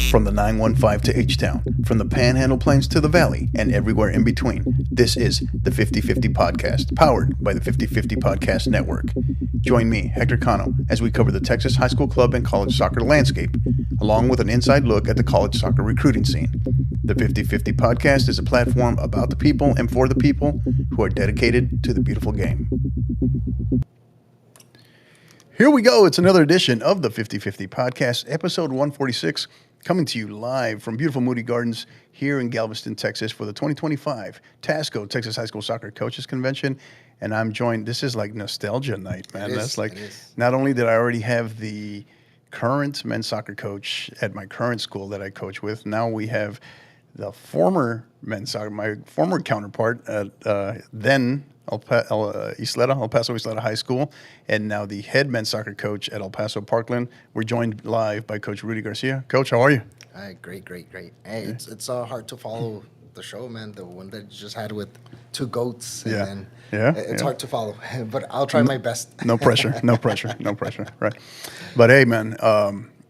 From the 915 to H-Town, from the Panhandle Plains to the Valley, and everywhere in between, this is the 50/50 Podcast, powered by the 50/50 Podcast Network. Join me, Hector Cano, as we cover the Texas high school club and college soccer landscape, along with an inside look at the college soccer recruiting scene. The 50/50 Podcast is a platform about the people and for the people who are dedicated to the beautiful game. Here we go. It's another edition of the 50/50 Podcast, episode 146. Coming to you live from beautiful Moody Gardens here in Galveston, Texas for the 2025 TASCO, Texas High School Soccer Coaches Convention. And I'm joined, this is like nostalgia night, man. That's like, not only did I already have the current men's soccer coach at my current school that I coach with, now we have the former men's soccer, my former counterpart at then El Paso Isleta High School, and now the head men's soccer coach at El Paso Parkland. We're joined live by Coach Rudy Garcia. Coach, how are you? Great. Hey, it's hard to follow the show, man. The one that you just had with two goats. And it's hard to follow, but I'll try my best. No pressure. Right. But hey, man.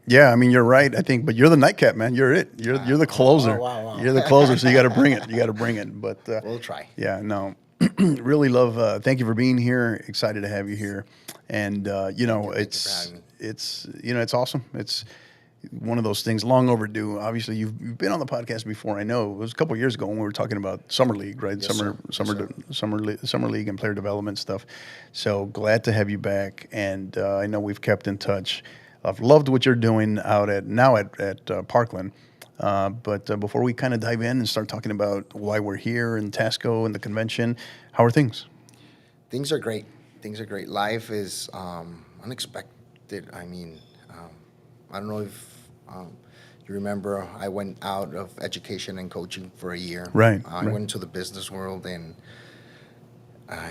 Yeah, I mean, you're right, I think, but you're the nightcap, man. You're it. You're the closer. Wow. You're the closer, so you got to bring it. But we'll try. Yeah, no. Really love. Thank you for being here. Excited to have you here, and it's awesome. It's one of those things long overdue. Obviously, you've been on the podcast before. I know it was a couple of years ago when we were talking about summer league, right? Yes, Summer league and player development stuff. So glad to have you back, and I know we've kept in touch. I've loved what you're doing out at Parkland. But before we kind of dive in and start talking about why we're here in TASCO and the convention, how are things? Things are great. Life is unexpected. I mean, I don't know if you remember, I went out of education and coaching for a year. Right. I went into the business world and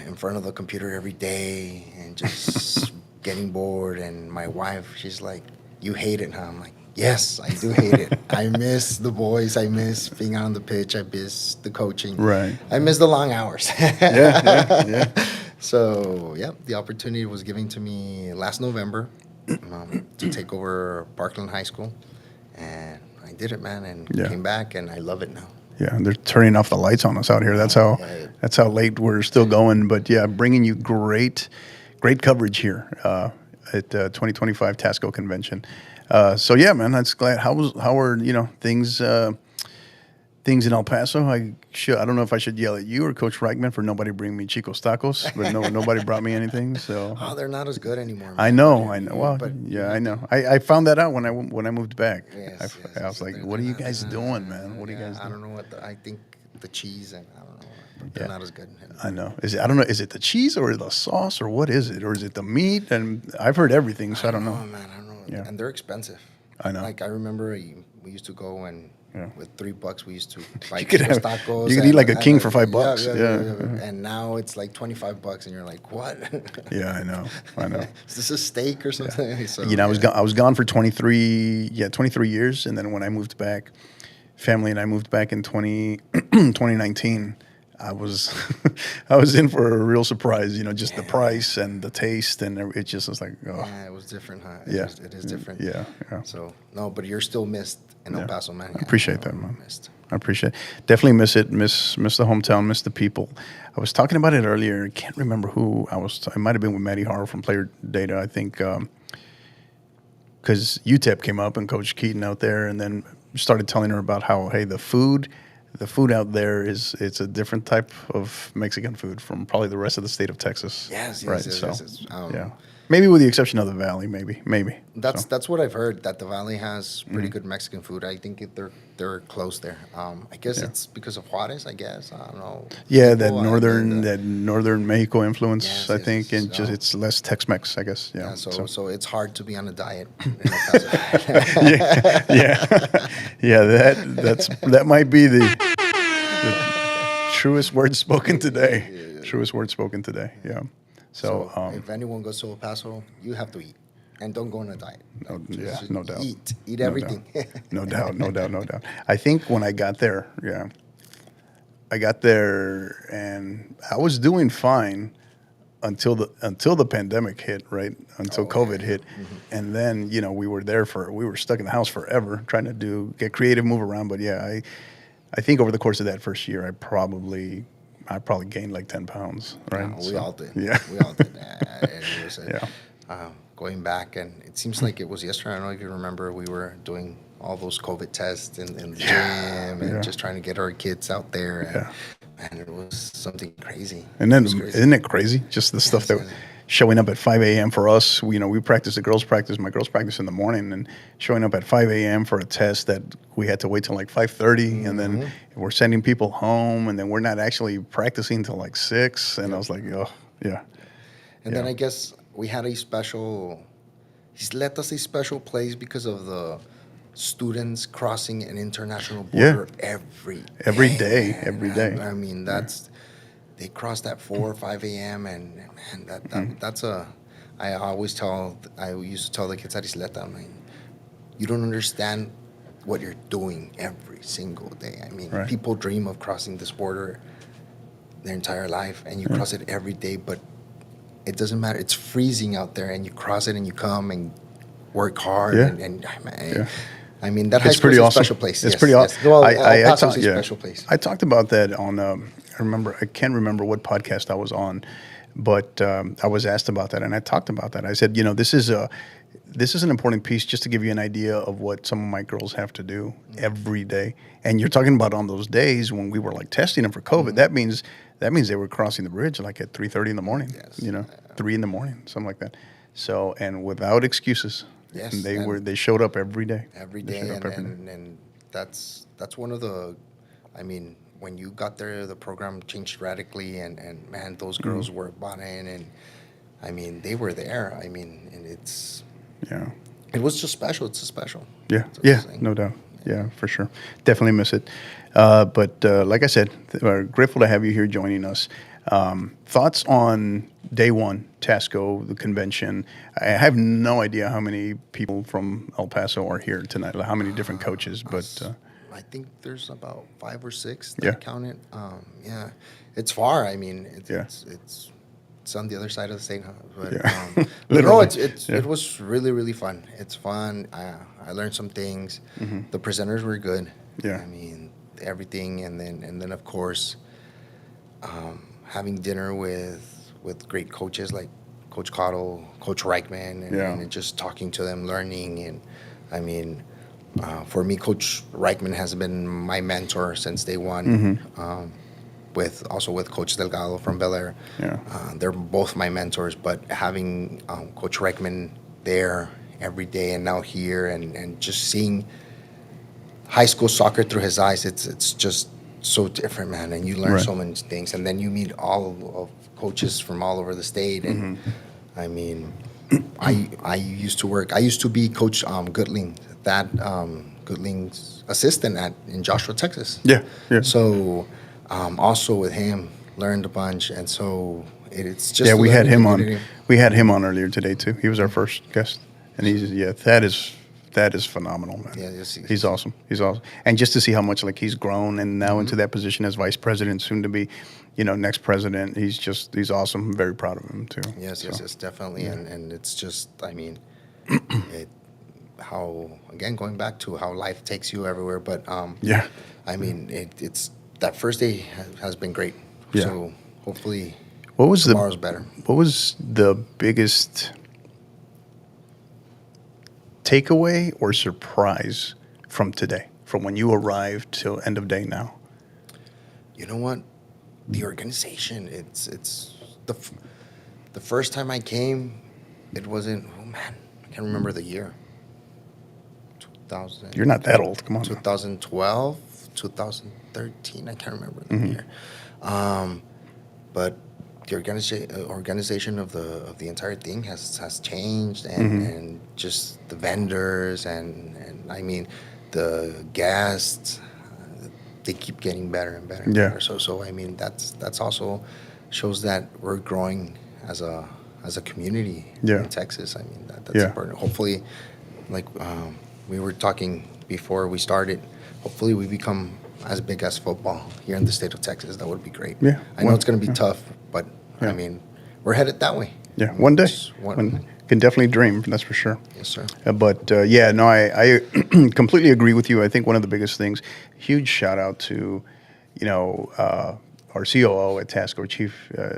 in front of the computer every day and just getting bored. And my wife, she's like, "You hate it, huh?" I'm like, "Yes, I do hate it. I miss the boys. I miss being on the pitch. I miss the coaching. Right. I miss the long hours." Yeah. So, the opportunity was given to me last November to take over Parkland High School. And I did it, man, and came back, and I love it now. Yeah, they're turning off the lights on us out here. That's how late we're still going. But, bringing you great coverage here at 2025 TASCO Convention. Man, that's glad. How are things in El Paso? I don't know if I should yell at you or Coach Reichman for nobody bringing me Chico's tacos, but nobody brought me anything. So they're not as good anymore, man. I know. Well, I know. I found that out when I moved back. Yes, I was like, "What are you guys doing, man? What are you guys doing?" I don't know I think the cheese and I don't know. They're not as good. I know. I don't know. Is it the cheese or the sauce or what is it? Or is it the meat? And I've heard everything, so I don't know. Man, I don't know. Yeah. And they're expensive. I know. Like I remember we used to go and with $3 we used to buy tacos. You could eat like a king for $5. Yeah. And now it's like $25 and you're like, what? Yeah, I know. Is this a steak or something? So, I was gone for 23 years. And then when I moved back, family and I moved back in 2019, I was in for a real surprise, just the price and the taste, and it just was like, oh. Yeah, it was different, huh? It is different. Yeah. So, no, but you're still missed in El Paso, man. I appreciate that, man. I appreciate it. Definitely miss it, miss the hometown, miss the people. I was talking about it earlier. I can't remember who I was. I might have been with Maddie Harrell from Player Data, I think, because UTEP came up and Coach Keaton out there, and then started telling her about how, hey, the food out there it's a different type of Mexican food from probably the rest of the state of Texas. Yes. Maybe with the exception of the Valley, maybe. That's what I've heard, that the Valley has pretty good Mexican food. I think they're close there. I guess it's because of Juarez, I guess. I don't know. Yeah, that northern Mexico influence, I think, and just it's less Tex-Mex, I guess. Yeah. So it's hard to be on a diet in Yeah, that might be the truest words spoken today. Yeah. Truest words spoken today. Yeah. So, If anyone goes to El Paso, you have to eat, and don't go on a diet. no, yeah, Just no doubt. eat No doubt. everything. No doubt. No doubt. No doubt. I think when I got there, yeah, I got there and I was doing fine until the pandemic hit, right? Until Oh, yeah, COVID yeah. hit, and then we were stuck in the house forever trying to get creative, move around. But yeah, I think over the course of that first year, I probably gained like 10 pounds, right? We all did. Yeah. We all did. And it was Yeah. going back, and it seems like it was yesterday. I don't know if you remember, we were doing all those COVID tests in the gym and Yeah. just trying to get our kids out there. And, Yeah. man, it was something crazy. And then, It was crazy. isn't it crazy? Just the stuff that yes. showing up at 5 a.m. for us. We practice the girls' practice. My girls' practice in the morning, and showing up at 5 a.m. for a test that we had to wait till like 5:30, and then we're sending people home, and then we're not actually practicing till like 6. And I was like, oh, yeah. And then I guess we had he's let us a special place because of the students crossing an international border Every day, man. every day. I mean, they crossed at 4 or 5 a.m. and man, that's I used to tell the kids at Isleta, I mean, you don't understand what you're doing every single day. I mean, Right. people dream of crossing this border their entire life, and you cross it every day, but it doesn't matter. It's freezing out there, and you cross it, and you come and work hard, Yeah. and man, Yeah. I mean, that high It's school pretty is a awesome. special place. It's Yes, pretty yes. awesome. Well, I El Paso talked, is a special place. I talked about that on. I can't remember what podcast I was on, but I was asked about that, and I talked about that. I said, this is an important piece just to give you an idea of what some of my girls have to do every day. And you're talking about on those days when we were like testing them for COVID. That means they were crossing the bridge like at 3:30 in the morning. Yes. 3 in the morning, something like that. So, and without excuses. Yes, And and they showed up every day. every They day, showed up every day. and that's one of the, I mean, when you got there, the program changed radically, and man, those girls were bought in, and I mean, they were there. I mean, and Yeah. it was just special. It's a special. Yeah, It's a yeah, thing. no doubt. Yeah, for sure. Definitely miss it. But like I said, we're grateful to have you here joining us. Thoughts on day one, Tasco, the convention? I have no idea how many people from El Paso are here tonight, how many different coaches, but I think there's about 5 or 6 that Yeah. I counted. Yeah, it's far. I mean, Yeah. it's on the other side of the state, huh? But, Yeah. but no, Literally. it's Yeah. it was really, really fun. It's fun. I learned some things. The presenters were good. Mm-hmm. Yeah. I mean, everything, and then of course, having dinner with great coaches like Coach Cottle, Coach Reichman, and just talking to them, learning, and I mean. For me, Coach Reichman has been my mentor since day one. With Coach Delgado from Bel Air. Yeah. They're both my mentors, but having Coach Reichman there every day and now here, and just seeing high school soccer through his eyes, it's just so different, man. And you learn Right. so many things, and then you meet all of coaches from all over the state. And I mean, I used to be Coach Goodling, Goodling's assistant in Joshua, Texas. Yeah, yeah. So also with him, learned a bunch, and so it's just Yeah, we had him on. community. We had him on earlier today too. He was our first guest, and that is phenomenal, man. Yeah, yes, he's awesome. He's awesome, and just to see how much like he's grown and now into that position as vice president, soon to be, next president. He's awesome. I'm very proud of him too. Yes, definitely, and it's just, I mean, going back to how life takes you everywhere, but Yeah. I mean, it's that first day has been great. Yeah. So hopefully, What was tomorrow's better. What was the biggest takeaway or surprise from today, from when you arrived till end of day now? You know what? The organization. It's the first time I came, it wasn't. Oh man, I can't remember the year. 2000. You're not that old. Come on. 2012, 2013. I can't remember the year. But the organization of the entire thing has changed, and just the vendors and I mean the guests, they keep getting better and better and Yeah. better. So I mean, that's also shows that we're growing as a community Yeah. in Texas. I mean, that's Yeah. important. Hopefully, like we were talking before we started, hopefully we become as big as football here in the state of Texas. That would be great. Yeah. I know it's going to be tough, but Yeah. I mean, we're headed that way. Yeah, one day. Just Can definitely dream, that's for sure. Yes, sir. But yeah, no, I completely agree with you. I think one of the biggest things, huge shout out to, our COO at Tasco,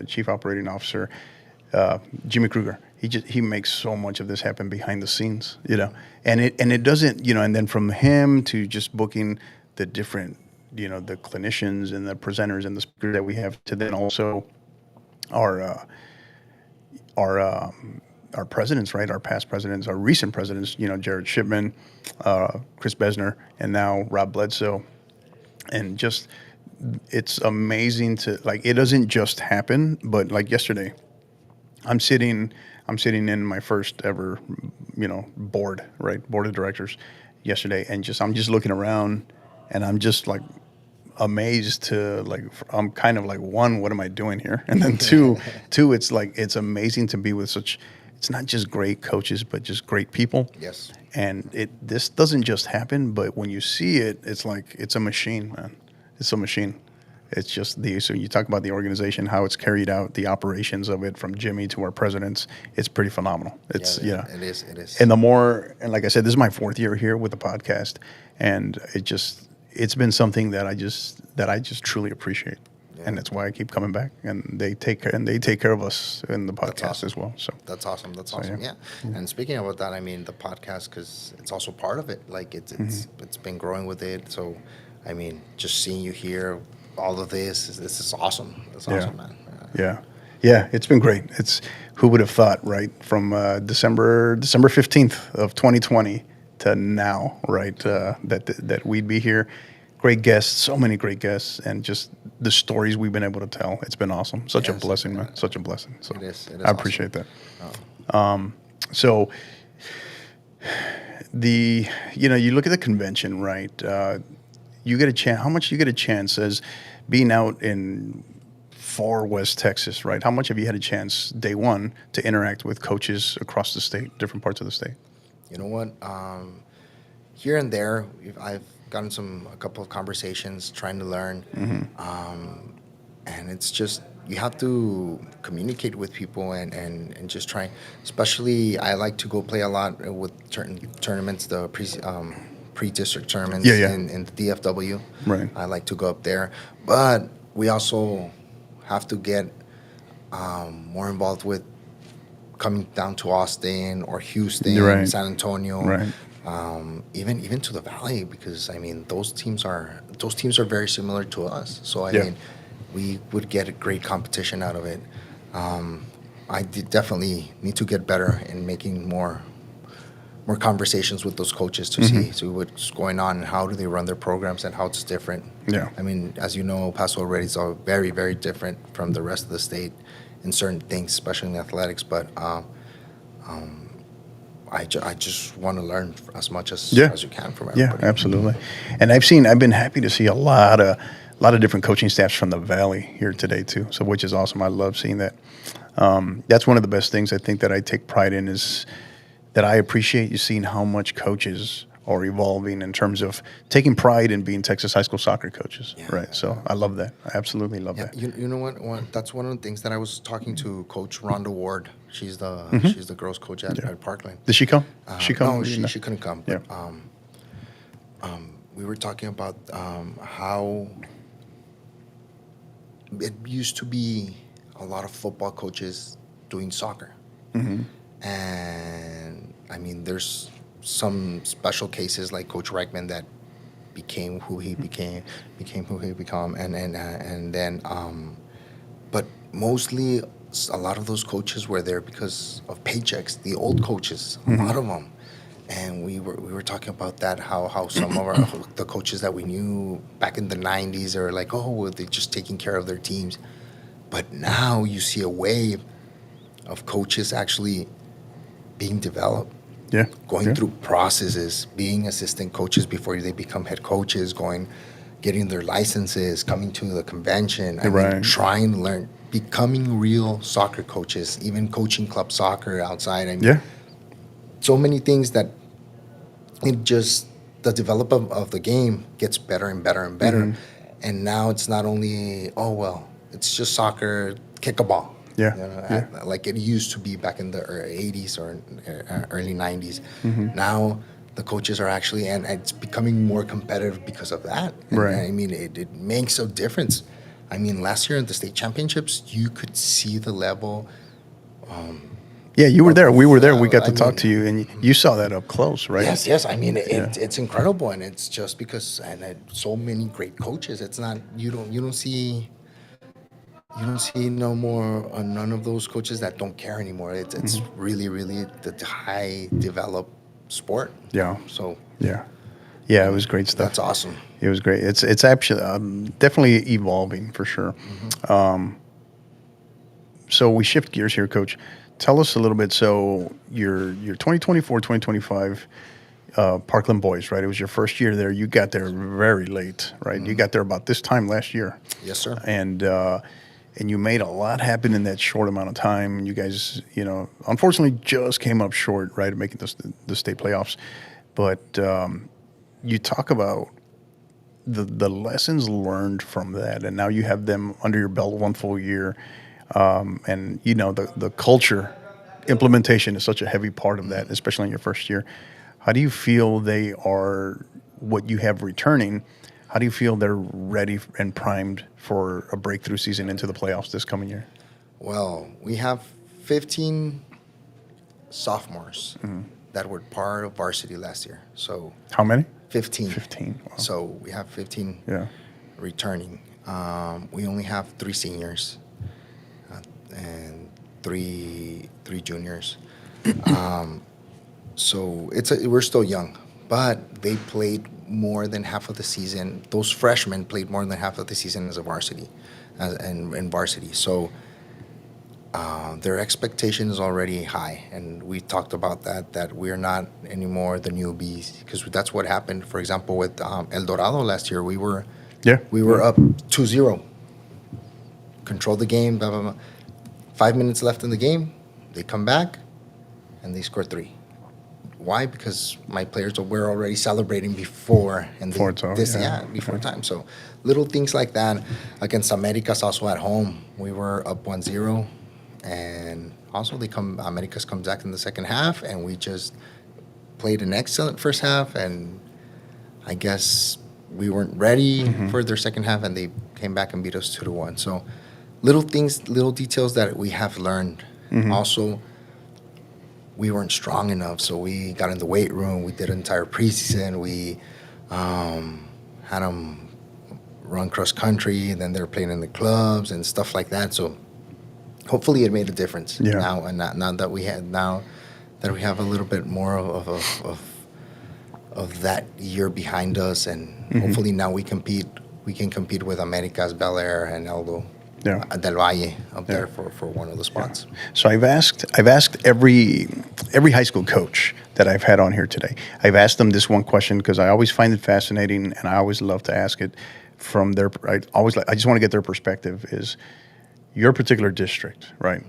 Chief Operating Officer, Jimmy Kruger. He makes so much of this happen behind the scenes, and it doesn't, and then from him to just booking the different, the clinicians and the presenters and the speakers that we have, to then also our presidents, right? Our past presidents, our recent presidents, Jared Shipman, Chris Besner, and now Rob Bledsoe. And just, it's amazing it doesn't just happen, but like yesterday, I'm sitting in my first ever, board of directors yesterday. And I'm just looking around, and I'm just like amazed to I'm kind of like, one, what am I doing here? And then two, it's amazing to be with it's not just great coaches, but just great people. Yes. And this doesn't just happen, but when you see it, it's like, it's a machine, man. It's a machine. It's just so you talk about the organization, how it's carried out, the operations of it, from Jimmy to our presidents, it's pretty phenomenal. It's, It is. And like I said, this is my 4th year here with the podcast, and it's been something that I just truly appreciate. Yeah. And that's why I keep coming back, and they take care of us in the podcast as well. So that's awesome. That's awesome. Yeah. And speaking about that, I mean, the podcast, because it's also part of it. Like it's been growing with it. So, I mean, just seeing you here, all of this is awesome. That's awesome, man. Yeah. It's been great. Who would have thought, right? From December 15th of 2020 to now, right? That we'd be here. Great guests, so many great guests, and just the stories we've been able to tell. It's been awesome. Such a blessing, man. Such a blessing. So it is I appreciate awesome. that. So you look at the convention, right? You get a chance. How much you get a chance as being out in far West Texas, right? How much have you had a chance day one to interact with coaches across the state, different parts of the state? You know what? Here and there, I've gotten a couple of conversations trying to learn. And it's just, you have to communicate with people and just try. Especially, I like to go play a lot with tournaments, the pre-district tournaments in the DFW. Right. I like to go up there. But we also have to get more involved with coming down to Austin or Houston, San Antonio. Right. Even to the Valley, because I mean those teams are very similar to us. So I mean, we would get a great competition out of it. I definitely need to get better in making more conversations with those coaches to see what's going on and how do they run their programs and how it's different. Yeah. I mean, as you know, Paso already is all very, very different from the rest of the state in certain things, especially in athletics. But I just want to learn as much as you can from everybody. Yeah, absolutely. And I've been happy to see a lot of different coaching staffs from the Valley here today too. So, which is awesome. I love seeing that. That's one of the best things I think that I take pride in, is that I appreciate you seeing how much coaches are evolving in terms of taking pride in being Texas high school soccer coaches, right? So I love that. I absolutely love that. You know what? That's one of the things that I was talking to Coach Rhonda Ward. She's the girls' coach at Parkland. Did she come? No, she couldn't come. But, we were talking about how it used to be a lot of football coaches doing soccer. And I mean, there's some special cases like Coach Reichman that became who he became and then but mostly a lot of those coaches were there because of paychecks. The old coaches, a lot of them, and we were talking about that, how some of the coaches that we knew back in the 90s are like, oh, well, they're just taking care of their teams. But now you see a wave of coaches actually being developed, going through processes, being assistant coaches before they become head coaches, going getting their licenses, coming to the convention. I Right. mean, trying to learn, becoming real soccer coaches, even coaching club soccer outside. I mean, Yeah. so many things that it just the development of the game gets better and better and better. Mm-hmm. And now it's not only it's just soccer, kick a ball. Yeah. You know, Yeah. like it used to be back in the 80s or early 90s. Mm-hmm. Now the coaches are actually, and it's becoming more competitive because of that. And Right. I mean, it makes a difference. I mean, last year in the state championships, you could see the level. Yeah, you were there. We were there. We got to I talk mean, to you, and you saw that up close, right? Yes. I mean, Yeah. it's incredible, and it's just because so many great coaches. It's not you don't see no more none of those coaches that don't care anymore. It's Mm-hmm. really the high developed sport. Yeah. So Yeah. Yeah, it was great stuff. that's awesome. It was great. It's actually definitely evolving for sure. So we shift gears here, Coach. Tell us a little bit. So your 2024, 2025 Parkland boys, right? It was your first year there. You got there very late, right? You got there about this time last year. Yes, sir. And you made a lot happen in that short amount of time. You guys, unfortunately, just came up short, right, of making the state playoffs. But you talk about the lessons learned from that, and now you have them under your belt one full year, and the culture implementation is such a heavy part of that, especially in your first year. How do you feel they are? What you have returning? How do you feel they're ready and primed for a breakthrough season into the playoffs this coming year? Well, we have 15 sophomores that were part of varsity last year. So How many? 15. 15. Wow. So we have 15 Yeah. returning. We only have 3 seniors and three juniors. So we're still young, but they played more than half of the season. Those freshmen played more than half of the season as a varsity, and varsity. So their expectation is already high, and we talked about that we're not anymore the newbies, because that's what happened. For example, with El Dorado last year, we were up 2-0, controlled the game. Blah blah blah. 5 minutes left in the game, they come back, and they score 3. Why? Because my players were already celebrating before Before it's over, before time. So little things like that. Against Americas, also at home, we were up 1-0, and also Americas comes back in the second half, and we just played an excellent first half, and I guess we weren't ready for their second half, and they came back and beat us 2-1. So little things, little details that we have learned. Also, we weren't strong enough, so we got in the weight room. We did an entire preseason. We had them run cross country, and then they were playing in the clubs and stuff like that. So hopefully, it made a difference now. And now that we have a little bit more of that year behind us, and hopefully now we can compete with Americas, Bel Air, and Eldo. Del Valle up there for one of the spots. So I've asked every high school coach that I've had on here today. I've asked them this one question because I always find it fascinating, and I always love to ask it from their. I just want to get their perspective. Is your particular district, right?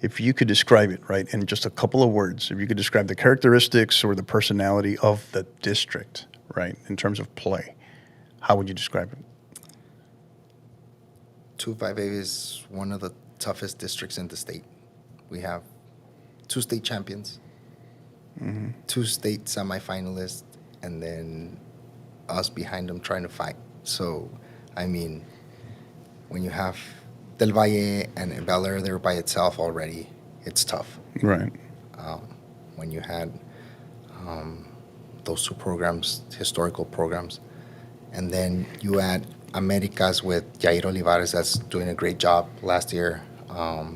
If you could describe it, right, in just a couple of words, if you could describe the characteristics or the personality of the district, right, in terms of play, how would you describe it? 258 is one of the toughest districts in the state. We have 2 state champions, 2 state semifinalists, and then us behind them trying to fight. So, I mean, when you have Del Valle and Bel Air there by itself already, it's tough. Right. When you had those 2 programs, historical programs, and then you add Americas with Jair Olivares, that's doing a great job last year,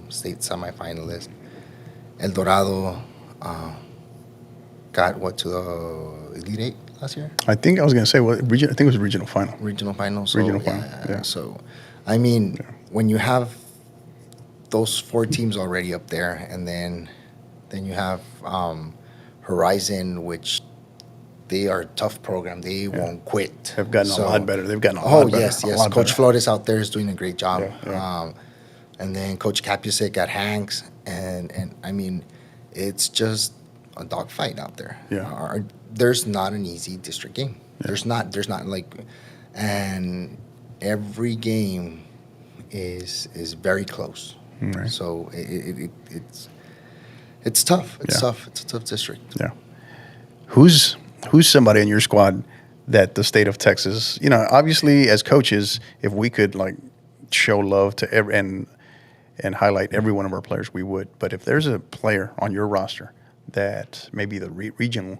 state semifinalist. El Dorado got to the Elite 8 last year? I think I was going to say, I think it was regional final. Regional final. So, Regional final, yeah. So, I mean, when you have those 4 teams already up there, and then you have Horizon, which they are a tough program. They won't quit. They've gotten a lot better. They've gotten a Oh, lot better. yes, a yes. lot Coach better. Flores out there is doing a great job. Yeah. And then Coach Capusic at Hanks. And I mean, it's just a dogfight out there. Yeah. There's not an easy district game. Yeah. There's not like, and every game is very close. Right. So it's tough. It's tough. It's a tough district. Yeah. Who's somebody in your squad that the state of Texas, obviously as coaches, if we could like show love to and highlight every one of our players, we would. But if there's a player on your roster that maybe the region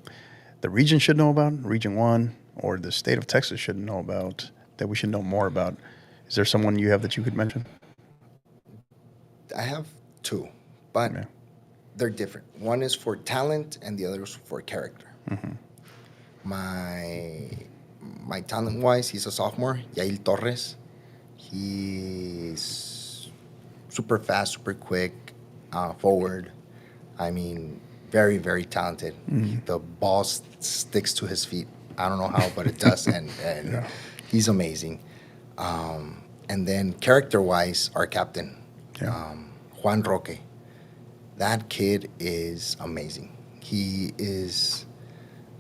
should know about, Region 1, or the state of Texas should know about, that we should know more about, is there someone you have that you could mention? I have two, but they're different. One is for talent, and the other is for character. Mm-hmm. My talent-wise, he's a sophomore, Yael Torres. He's super fast, super quick, forward. I mean, very, very talented. Mm-hmm. The ball sticks to his feet. I don't know how, but it does, and he's amazing. And then character-wise, our captain, Juan Roque. That kid is amazing. He is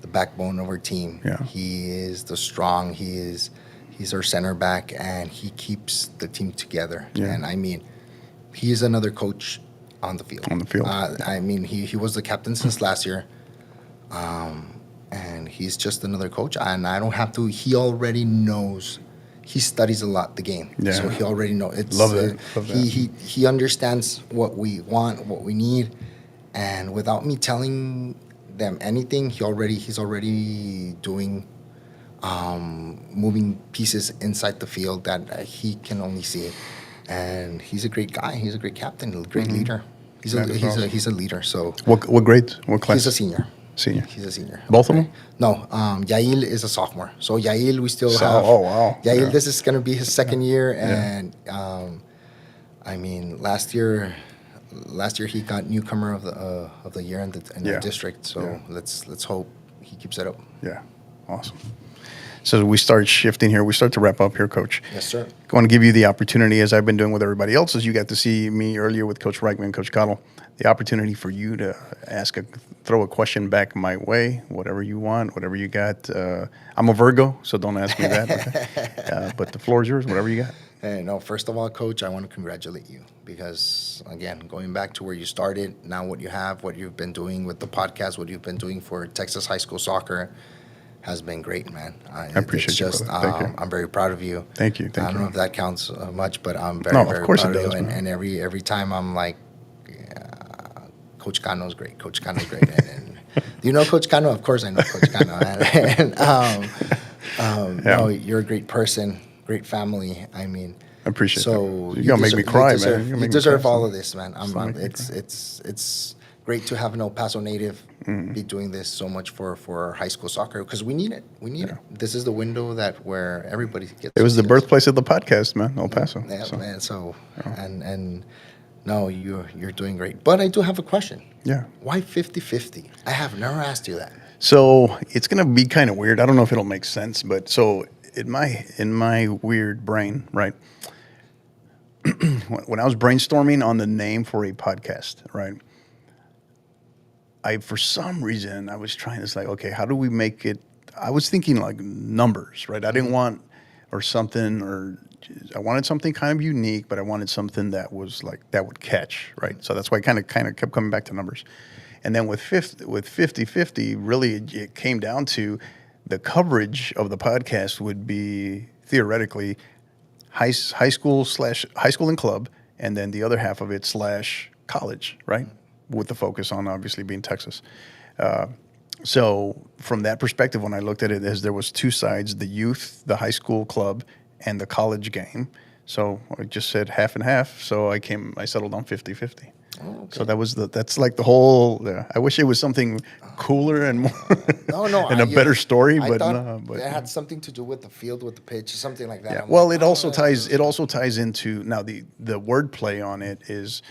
the backbone of our team. Yeah. He is the strong. He's our center back, and he keeps the team together. Yeah. And I mean, he is another coach on the field. On the field. I mean, he was the captain since last year. And he's just another coach. And I don't have to. He already knows. He studies a lot the game. Yeah. So he already knows. Love that. He understands what we want, what we need. And without me telling them anything, he's already doing moving pieces inside the field that he can only see it. And he's a great guy. He's a great captain, a great leader. He's a leader. So what grade? What class? he's a senior. Senior. He's a senior. Both of them? No, Yael is a sophomore. So Yael, we still have. Oh, wow. Yael, Yeah. this is going to be his second year, and I mean, last year he got newcomer of the year in the district. So let's hope he keeps it up. Yeah, awesome. So we start shifting here. We start to wrap up here, Coach. Yes, sir. I want to give you the opportunity, as I've been doing with everybody else, as you got to see me earlier with Coach Reichman, Coach Cottle, the opportunity for you to throw a question back my way, whatever you want, whatever you got. I'm a Virgo, so don't ask me that. Okay? But the floor is yours, whatever you got. Hey, no, first of all, Coach, I want to congratulate you because, again, going back to where you started, now what you have, what you've been doing with the podcast, what you've been doing for Texas high school soccer has been great, man. I appreciate you, brother. Thank you. I'm very proud of you. Thank you. I don't know if that counts much, but I'm very, very of course proud it does, of you. man. And every time I'm like, Coach Cano's great. Coach Cano's great. And do you know Coach Cano? Of course I know Coach Cano. No, you're a great person, great family. I mean, I appreciate so that. You're going to make me cry, man. You deserve all of this, man. It's great to have an El Paso native be doing this so much for high school soccer because we need it. We need it. This is the window where everybody gets. It was the birthplace of the podcast, man, El Paso. Yeah, man. So, and no, you're doing great. But I do have a question. Yeah. Why 50-50? I have never asked you that. So it's going to be kind of weird. I don't know if it'll make sense, but so in my weird brain, right? When I was brainstorming on the name for a podcast, right? For some reason, I was trying to say, okay, how do we make it? I was thinking like numbers, right? I didn't want, or something, or I wanted something kind of unique, but I wanted something that was like, that would catch, right? So that's why I kind of kept coming back to numbers. And then with 50-50, really it came down to the coverage of the podcast would be theoretically high school and club, and then the other half of it / college, right? With the focus on obviously being Texas. So from that perspective, when I looked at it, as there was two sides, the youth, the high school club, and the college game. So I just said half and half. So I settled on 50-50. Oh, okay. So that's like the whole. I wish it was something cooler and more, and a better story. I But thought it had something to do with the field, with the pitch, something like that. yeah. I'm Well, like, it also ties. It also ties into now the wordplay on it is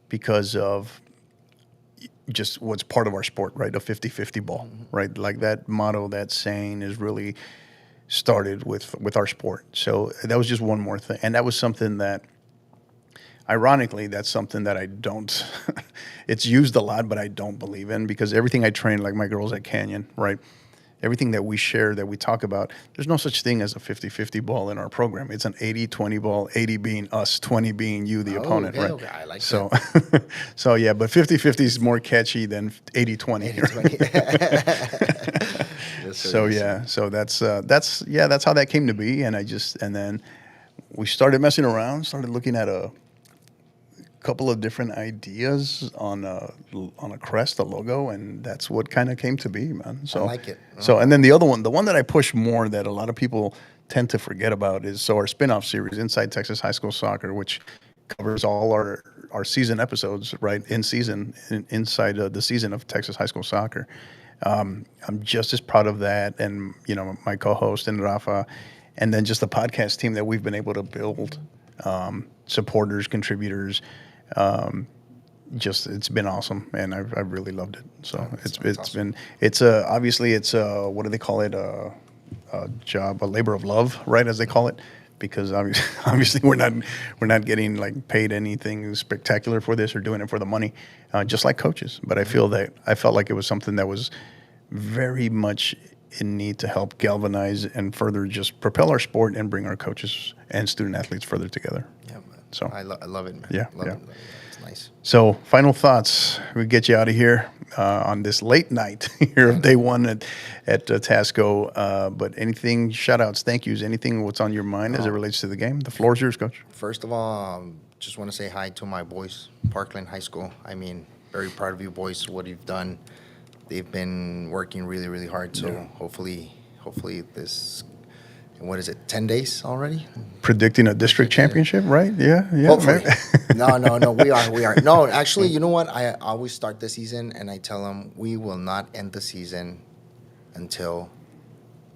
because of just what's part of our sport, right? A 50-50 ball, right? Like that motto, that saying is really started with our sport. So that was just one more thing. And that was something that, ironically, that's something that I don't, it's used a lot, but I don't believe in, because everything I train, like my girls at Canyon, right? Everything that we share, that we talk about, there's no such thing as a 50-50 ball in our program. It's an 80-20 ball, 80 being us, 2020 being you, the opponent, okay, right? Okay. I like so, that. so yeah, but 50-50 is more catchy than 80-20. 80-20. Yes, sir, So yes, yeah, sir. so that's how that came to be, and then we started messing around, started looking at a couple of different ideas on a crest, a logo, and that's what kind of came to be, man. So I like it. So and then the other one, the one that I push more, that a lot of people tend to forget about, is our spin-off series, Inside Texas High School Soccer, which covers all our season episodes, right? Inside the season of Texas High School Soccer. I'm just as proud of that, and my co-host and Rafa, and then just the podcast team that we've been able to build, supporters, contributors. It's been awesome, and I've really loved it. So it's awesome. obviously it's what do they call it, a job, a labor of love, right, as they call it, because obviously we're not getting like paid anything spectacular for this or doing it for the money, just like coaches. But I felt like it was something that was very much in need to help galvanize and further just propel our sport and bring our coaches and student athletes further together. Yeah, man. So I love it, man. Yeah, Love yeah. it. It's nice. So, final thoughts. We get you out of here on this late night here of day one at Tasco. But anything, shout outs, thank yous, anything what's on your mind as it relates to the game? The floor is yours, Coach. First of all, just want to say hi to my boys, Parkland High School. I mean, very proud of you boys, what you've done. They've been working really, really hard. So hopefully this, what is it, 10 days already? Predicting a district championship, right? Yeah. Hopefully. No, we are. No, actually, you know what? I always start the season and I tell them we will not end the season until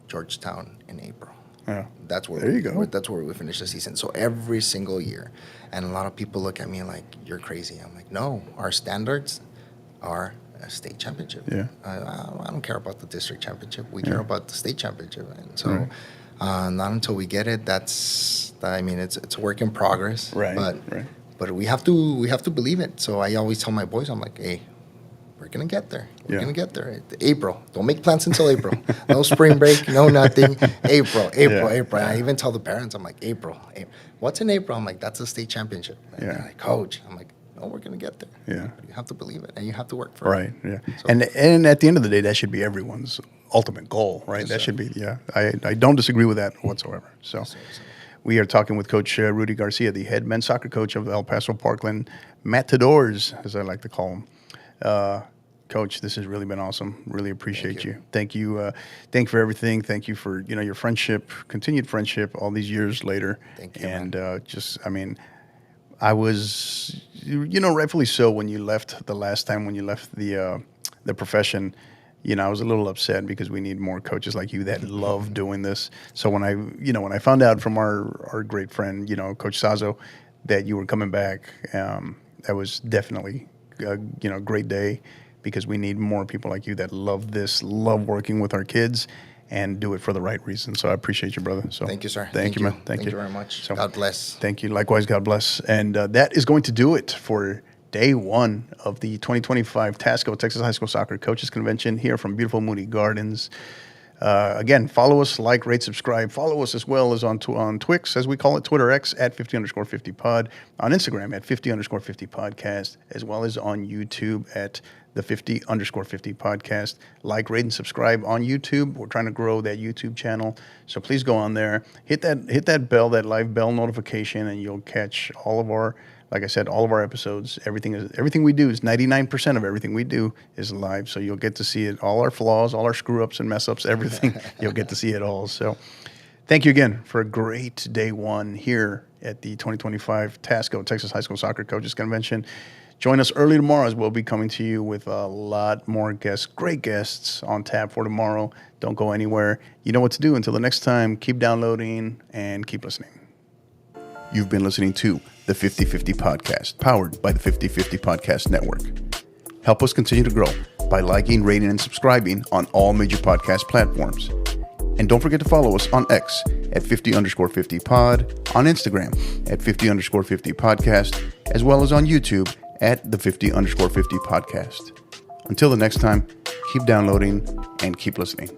Georgetown in April. Yeah. That's where There you go. That's where we finish the season. So every single year, and a lot of people look at me like you're crazy. I'm like, no, our standards are a state championship. Yeah. I don't care about the district championship. We care about the state championship, and so not until we get it. It's a work in progress. Right. But we have to believe it. So I always tell my boys, I'm like, hey, we're gonna get there. We're gonna get there. April. Don't make plans until April. No spring break. No nothing. April. I even tell the parents, I'm like, April. What's in April? I'm like, that's a state championship. And they're like, Coach. I'm like, no, we're gonna get there. Yeah. But you have to believe it, and you have to work for it. Right. Yeah. So, and at the end of the day, that should be everyone's ultimate goal, right? Yes, That sir. should be. Yeah. I don't disagree with that whatsoever. So. Yes, sir. We are talking with Coach Rudy Garcia, the head men's soccer coach of the El Paso Parkland Matadors, as I like to call them. Coach, this has really been awesome. Really appreciate you. Thank you. Thank you for everything. Thank you for your friendship, continued friendship, all these years later. Thank you, And I was, rightfully so, when you left the last time, when you left the profession. I was a little upset because we need more coaches like you that love doing this. So when I found out from our great friend, Coach Sazo, that you were coming back, that was definitely a great day, because we need more people like you that love this, love working with our kids, and do it for the right reason. So I appreciate you, brother. So Thank you, sir. Thank you, man. Thank you very much. So, God bless. Thank you. Likewise, God bless. And that is going to do it for day one of the 2025 Tasco Texas High School Soccer Coaches Convention here from beautiful Moody Gardens. Again, follow us, like, rate, subscribe. Follow us as well as on Twix, as we call it, Twitter X at 50_50pod, on Instagram at 50_50 podcast, as well as on YouTube at the 50_50 podcast. Like, rate, and subscribe on YouTube. We're trying to grow that YouTube channel, so please go on there, hit that bell, that live bell notification, and you'll catch all of our. Like I said, all of our episodes, everything we do is 99% of everything we do is live. So you'll get to see it, all our flaws, all our screw ups and mess ups, everything. You'll get to see it all. So thank you again for a great day one here at the 2025 Tasco Texas High School Soccer Coaches Convention. Join us early tomorrow, as we'll be coming to you with a lot more guests, great guests on tap for tomorrow. Don't go anywhere. You know what to do. Until the next time, keep downloading and keep listening. You've been listening to the 50/50 Podcast, powered by the 50/50 Podcast Network. Help us continue to grow by liking, rating, and subscribing on all major podcast platforms. And don't forget to follow us on X at 50_50 pod, on Instagram at 50_50 podcast, as well as on YouTube at the 50_50 podcast. Until the next time, keep downloading and keep listening.